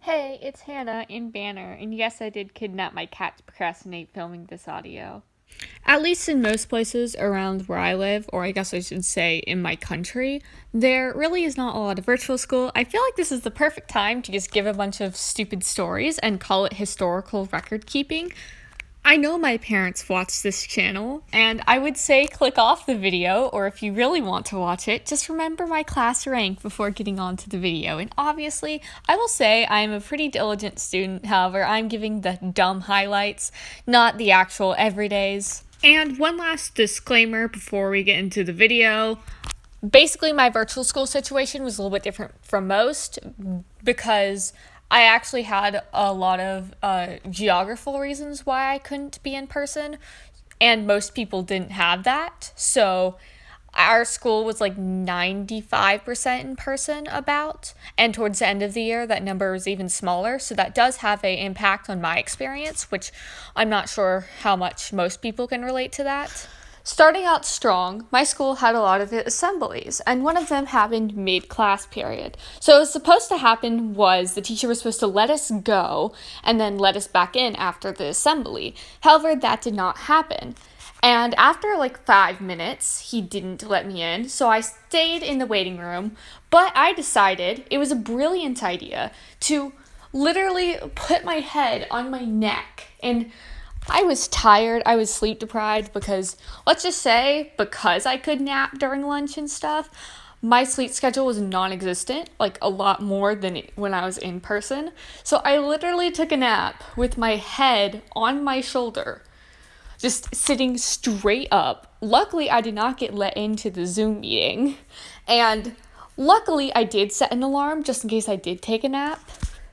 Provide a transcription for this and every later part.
Hey, it's Hannah in Banner, and yes, I did kidnap my cat to procrastinate filming this audio. At least in most places around where I live, or I guess I should say in my country, there really is not a lot of virtual school. I feel like this is the perfect time to just give a bunch of stupid stories and call it historical record keeping. I know my parents watch this channel, and I would say click off the video, or if you really want to watch it, just remember my class rank before getting on to the video. And obviously, I will say I am a pretty diligent student, however, I'm giving the dumb highlights, not the actual everydays. And one last disclaimer before we get into the video. Basically, my virtual school situation was a little bit different from most because I actually had a lot of geographical reasons why I couldn't be in person, and most people didn't have that. So our school was like 95% in person about, and towards the end of the year that number was even smaller, so that does have an impact on my experience, which I'm not sure how much most people can relate to that. Starting out strong, my school had a lot of assemblies, and one of them happened mid-class period. So what was supposed to happen was the teacher was supposed to let us go and then let us back in after the assembly. However, that did not happen. And after like 5 minutes, he didn't let me in, so I stayed in the waiting room. But I decided it was a brilliant idea to literally put my head on my neck. And I was tired, I was sleep deprived because, let's just say, because I could nap during lunch and stuff, my sleep schedule was non-existent, like a lot more than when I was in person. So I literally took a nap with my head on my shoulder, just sitting straight up. Luckily, I did not get let into the Zoom meeting. And luckily, I did set an alarm just in case I did take a nap.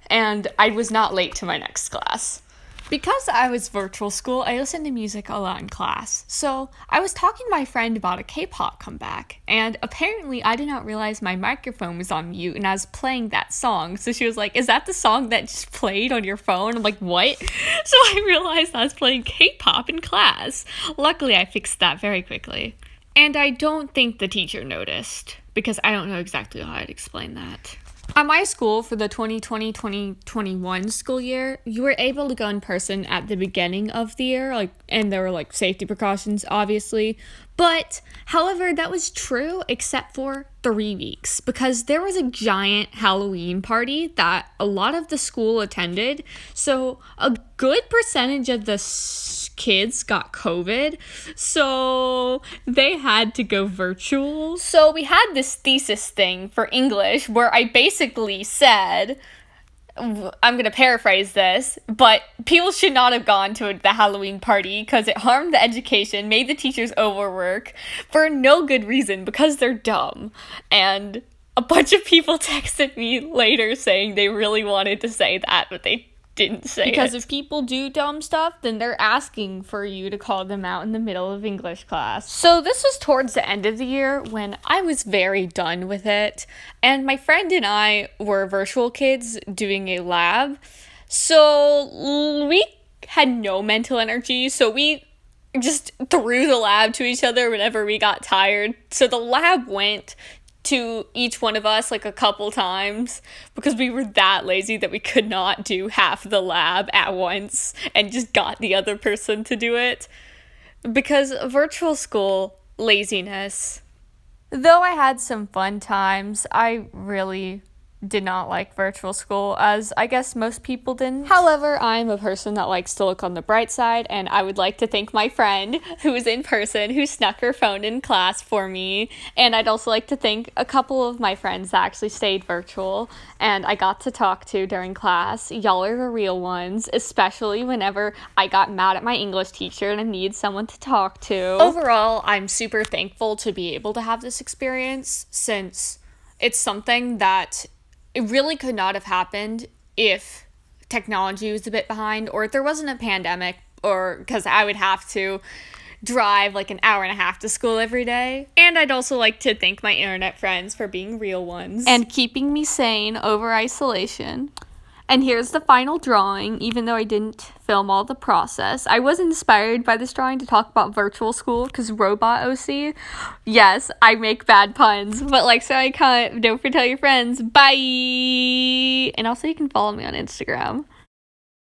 And I was not late to my next class. Because I was virtual school, I listened to music a lot in class. So I was talking to my friend about a K-pop comeback, and apparently I did not realize my microphone was on mute and I was playing that song. So she was like, "Is that the song that just played on your phone?" I'm like, "What?" So I realized I was playing K-pop in class. Luckily, I fixed that very quickly. And I don't think the teacher noticed, because I don't know exactly how I'd explain that. At my school, for the 2020-2021 school year, you were able to go in person at the beginning of the year, and there were safety precautions, obviously. But, however, that was true except for 3 weeks, because there was a giant Halloween party that a lot of the school attended. So a good percentage of the kids got COVID, so they had to go virtual. So we had this thesis thing for English where I basically said, I'm going to paraphrase this, but people should not have gone to the Halloween party because it harmed the education, made the teachers overwork for no good reason because they're dumb. And a bunch of people texted me later saying they really wanted to say that, but they didn't say it. Because if people do dumb stuff, then they're asking for you to call them out in the middle of English class. So this was towards the end of the year when I was very done with it. And my friend and I were virtual kids doing a lab. So we had no mental energy. So we just threw the lab to each other whenever we got tired. So the lab went to each one of us a couple times because we were that lazy that we could not do half the lab at once and just got the other person to do it. Because virtual school laziness. Though I had some fun times, I really did not like virtual school, as I guess most people didn't. However, I'm a person that likes to look on the bright side, and I would like to thank my friend who was in person who snuck her phone in class for me. And I'd also like to thank a couple of my friends that actually stayed virtual and I got to talk to during class. Y'all are the real ones, especially whenever I got mad at my English teacher and I needed someone to talk to. Overall, I'm super thankful to be able to have this experience, since it's something that it really could not have happened if technology was a bit behind, or if there wasn't a pandemic, or because I would have to drive an hour and a half to school every day. And I'd also like to thank my internet friends for being real ones and keeping me sane over isolation. And here's the final drawing, even though I didn't film all the process. I was inspired by this drawing to talk about virtual school because robot OC. Yes, I make bad puns, but like, so I can't. Don't forget to tell your friends. Bye! And also, you can follow me on Instagram.